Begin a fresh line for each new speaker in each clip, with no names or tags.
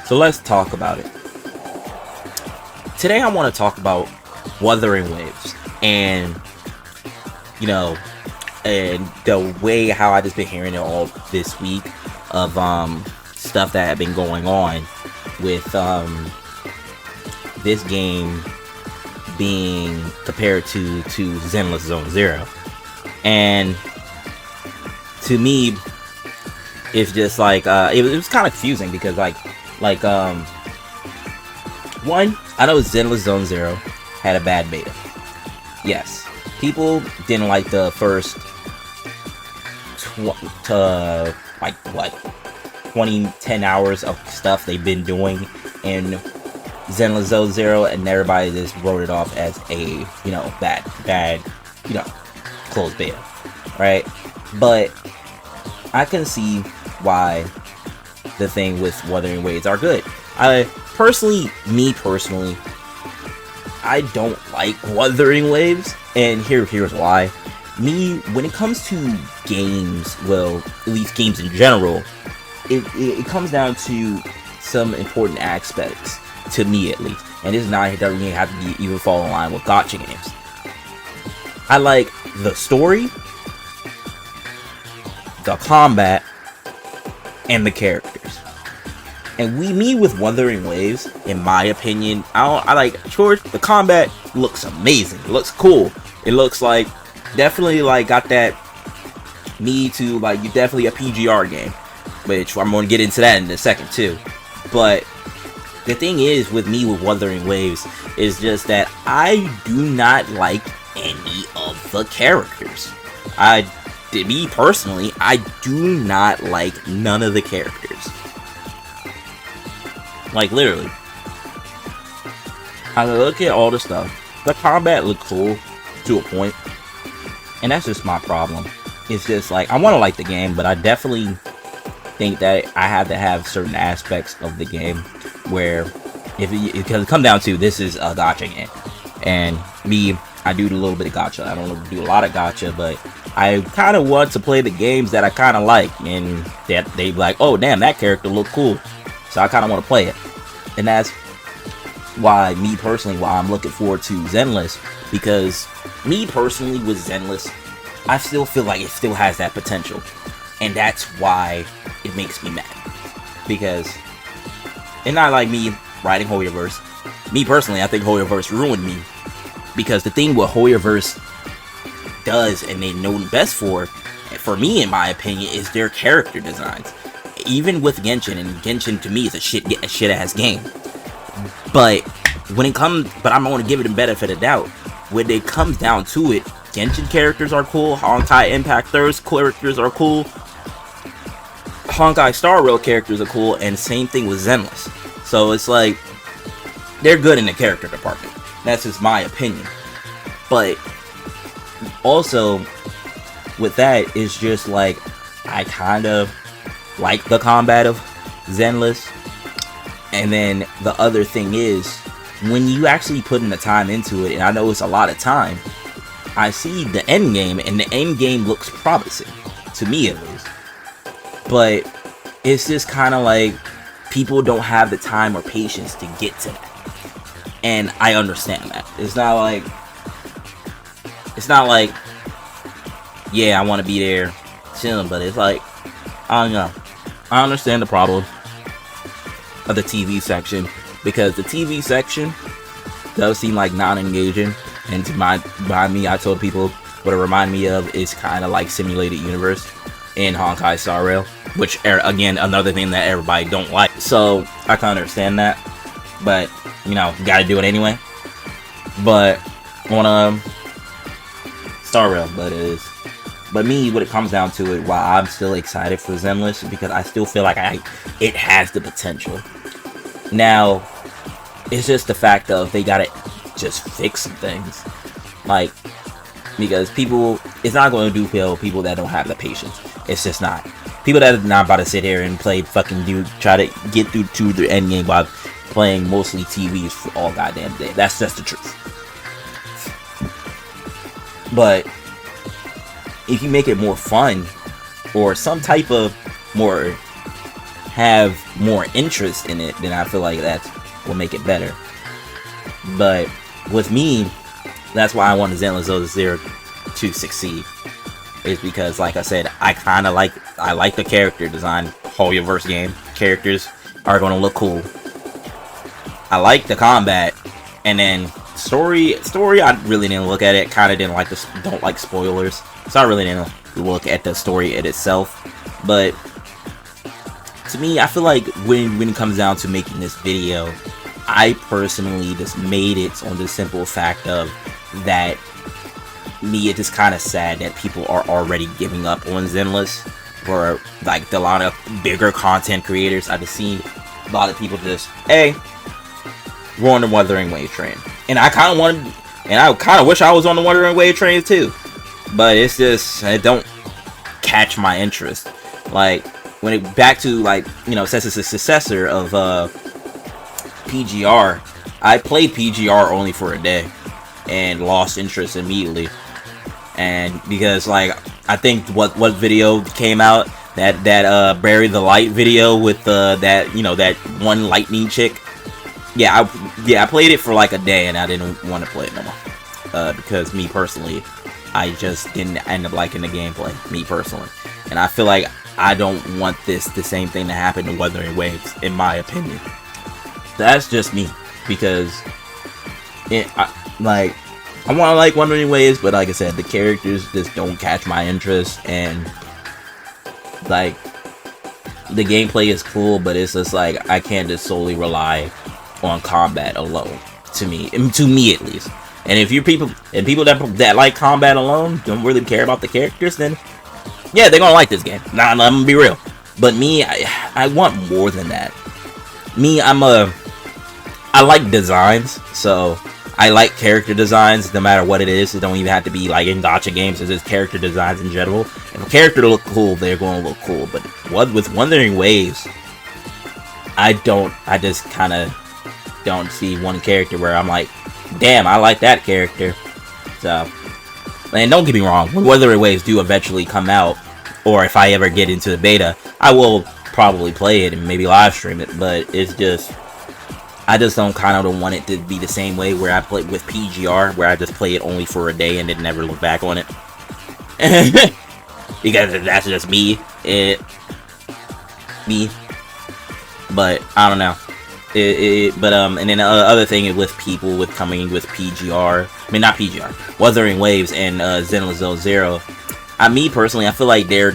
So let's talk about it. Today I want to talk about Wuthering Waves, and and the way how I just been hearing it all this week of stuff that had been going on with this game being compared to Zenless Zone Zero. And to me, it's just like it was kind of confusing because one, I know Zenless Zone Zero had a bad beta. Yes, people didn't like the first 10 hours of stuff they've been doing in Zenless Zone Zero, and everybody just wrote it off as a bad closed beta, right? But I can see why the thing with Wuthering Waves are good. Personally, I don't like Wuthering Waves, and here's why. When it comes to games, well, at least games in general, it comes down to some important aspects, to me at least, and it doesn't even have to be even fall in line with gacha games. I like the story, the combat, and the characters. And with Wuthering Waves, in my opinion, I like George. The combat looks amazing. It looks cool. It looks like definitely got that need to you definitely a PGR game, which I'm going to get into that in a second too. But the thing is with Wuthering Waves is just that I do not like any of the characters. Me personally, I do not like none of the characters. Like, literally. I look at all the stuff. The combat looked cool to a point. And that's just my problem. It's just I want to like the game, but I definitely think that I have to have certain aspects of the game where because it comes down to this is a gacha game. And I do a little bit of gacha. I don't do a lot of gacha, but I kind of want to play the games that I kind of like, and that they like, oh damn, that character look cool, so I kind of want to play it. And that's why I'm looking forward to Zenless, because me personally with Zenless, I still feel like it still has that potential, and that's why it makes me mad, because it's not like me writing Hoyoverse. Me personally, I think Hoyoverse ruined me, because the thing what Hoyoverse does and they know best for me in my opinion, is their character designs. Even with Genshin, and Genshin to me is a shit ass game, but I'm going to give it a benefit of doubt. When it comes down to it, Genshin characters are cool, Honkai Impact Thirst characters are cool, Honkai Star Rail characters are cool, and same thing with Zenless. So it's like they're good in the character department. That's just my opinion. But also with that, it's just I kind of like the combat of Zenless. And then the other thing is, when you actually put in the time into it, and I know it's a lot of time, I see the end game, and the end game looks promising, to me at least. But it's just kind of people don't have the time or patience to get to that. And I understand that. It's not like, yeah, I want to be there chilling, but it's I don't know. I understand the problem of the TV section, because the TV section does seem non-engaging, and by me, I told people what it reminded me of is kind of like Simulated Universe in Honkai Star Rail, which again, another thing that everybody don't like. So I can understand that, but gotta do it anyway. But on Star Rail, but me, when it comes down to it, why I'm still excited for Zenless is because I still feel like it has the potential. Now, it's just the fact of they gotta just fix some things, because it's not going to do people that don't have the patience. It's just not. People that are not about to sit here and try to get through to the end game by playing mostly TVs for all goddamn day. That's just the truth. But if you make it more fun, or some type of more have more interest in it, then I feel like that will make it better. But with me, that's why I want Zenless Zero to succeed. Is because, like I said, I like the character design. Hoyoverse game characters are gonna look cool. I like the combat, and then story. I really didn't look at it. Kind of didn't like don't like spoilers, so I really didn't look at the story itself. But to me, I feel like when it comes down to making this video, I personally just made it on the simple fact of that. Me, it is kind of sad that people are already giving up on Zenless. For like a lot of bigger content creators, I've just seen a lot of people just, hey, we're on the Wuthering Wave train, and I kind of wish I was on the Wuthering Wave train too, but it's just, it don't catch my interest. Like when it back to, like, you know, since it's a successor of PGR, I played PGR only for a day and lost interest immediately. And because, like, I think what video came out, that Bury the Light video with that, you know, that one lightning chick. Yeah, I played it for like a day and I didn't want to play it no more. Because me personally, I just didn't end up liking the gameplay, me personally. And I feel like I don't want the same thing to happen to Wuthering Waves, in my opinion. That's just me, because I want to like Wuthering Waves, but like I said, the characters just don't catch my interest, and like the gameplay is cool, but it's just like I can't just solely rely on combat alone. To me at least. And if you're people that like combat alone don't really care about the characters, then yeah, they're gonna like this game. Nah, I'm gonna be real. But me, I want more than that. Me, I like designs, so I like character designs no matter what it is. It don't even have to be like in gacha games. It's just character designs in general. If a character look cool, they're going to look cool. But with Wuthering Waves, I just kind of don't see one character where I'm like, damn, I like that character. So, and don't get me wrong, when Wuthering Waves do eventually come out, or if I ever get into the beta, I will probably play it and maybe live stream it. But it's just, I just don't want it to be the same way where I play with PGR, where I just play it only for a day and then never look back on it. Because that's just me. But I don't know. And then the other thing with people with coming with PGR, I mean not PGR, Wuthering Waves and Zenless Zero. Me personally, I feel like they're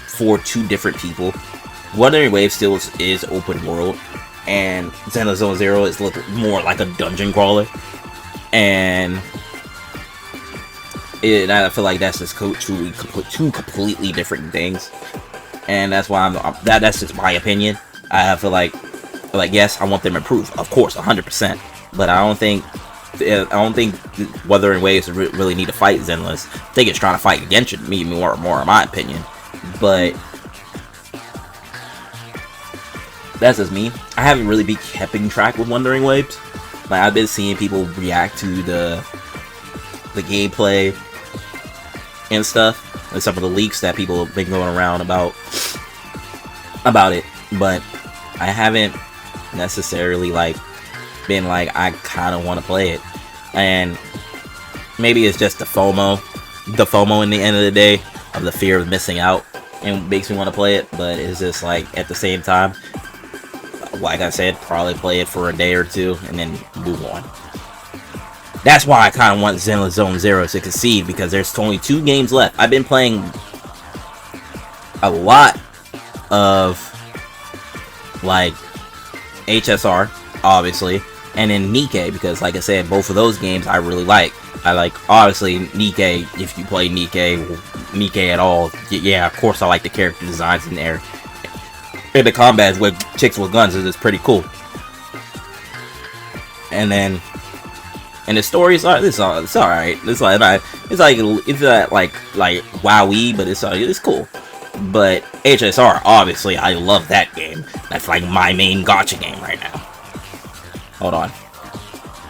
for two different people. Wuthering Waves still is open world, and Zenless Zero is more like a dungeon crawler, and I feel like that's just two completely different things, and that's why that's just my opinion. I feel like yes, I want them improved, of course, 100%, but I don't think Wuthering Waves really need to fight Zenless. I think it's trying to fight against me more, in my opinion, but that's just me. I haven't really been keeping track with Wuthering Waves. Like, I've been seeing people react to the gameplay and stuff, and some of the leaks that people have been going around about it, but I haven't necessarily been like, I kind of want to play it. And maybe it's just the FOMO in the end of the day, of the fear of missing out, and makes me want to play it. But it's just like, at the same time, like I said, probably play it for a day or two and then move on. That's why I kind of want Zenless Zero to succeed, because there's only 2 games left. I've been playing a lot of like HSR, obviously, and then Nikke, because like I said, both of those games I really like. I like, obviously, Nikke. If you play Nikke at all, yeah, of course I like the character designs in there. And the combats with chicks with guns is just pretty cool. And then, and the story is it's alright. It's like WoW-y, but it's cool. But HSR, obviously, I love that game. That's like my main gacha game right now. Hold on.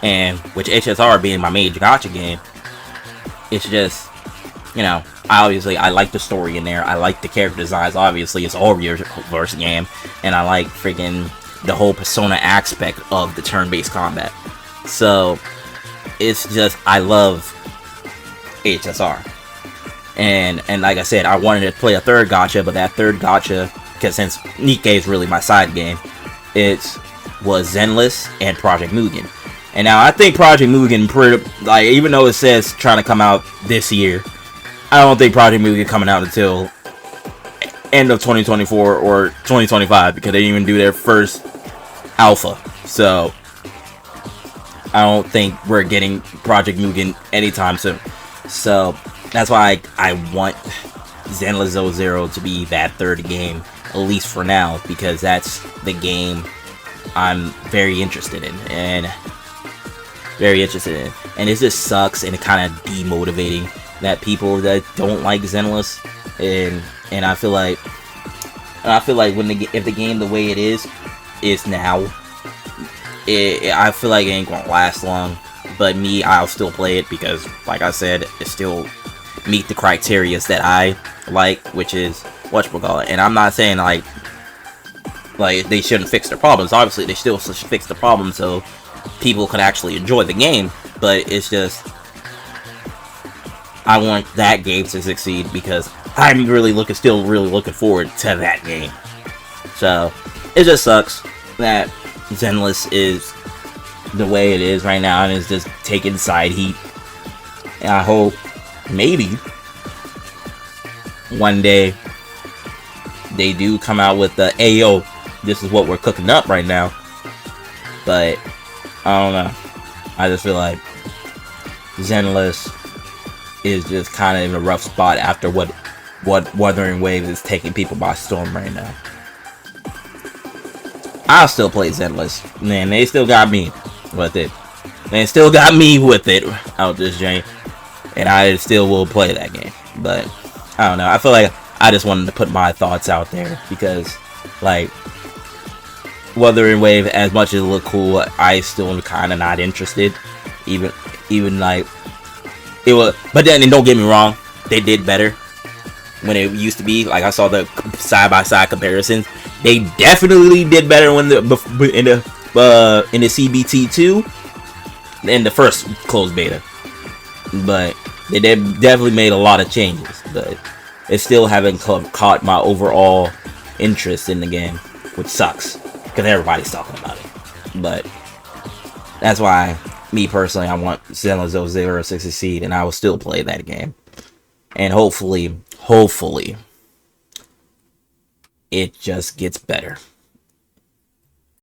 And with HSR being my main gacha game, it's just, you know, I like the story in there. I like the character designs. Obviously, it's all reverse game, and I like freaking the whole Persona aspect of the turn-based combat. So it's just, I love HSR. And like I said, I wanted to play a third gacha, but that third gacha, because since Nikkei is really my side game, it was Zenless and Project Mugen. And now I think Project Mugen, like, even though it says trying to come out this year, I don't think Project Mugen coming out until end of 2024 or 2025, because they didn't even do their first alpha. So I don't think we're getting Project Mugen anytime soon. So that's why I want Zenless 00 to be that third game, at least for now, because that's the game I'm very interested in. And it just sucks, and it kind of demotivating that people that don't like Zenless, and I feel like when if the game the way it is now, I feel like it ain't gonna last long. But me, I'll still play it because, like I said, it still meet the criteria that I like, which is whatchamacallit. And I'm not saying like they shouldn't fix their problems. Obviously, they still should fix the problems so people could actually enjoy the game. But it's just, I want that game to succeed because I'm still really looking forward to that game. So it just sucks that Zenless is the way it is right now and is just taking side heat. And I hope maybe one day they do come out with the AO, this is what we're cooking up right now. But I don't know. I just feel like Zenless is just kind of in a rough spot after what Wuthering Waves is taking people by storm right now. I'll still play Zenless. Man, they still got me with it. They still got me with it out this game. And I still will play that game. But I don't know. I feel like I just wanted to put my thoughts out there because, like, Wuthering Wave, as much as it looked cool, I still am kind of not interested. Even like it was. But then, and don't get me wrong, they did better when it used to be. Like, I saw the side-by-side comparisons. They definitely did better when in the CBT2 in the first closed beta. But they definitely made a lot of changes. But it still haven't caught my overall interest in the game, which sucks because everybody's talking about it. But that's why, me personally, I want Zenless 00 to succeed, and I will still play that game. And hopefully, it just gets better.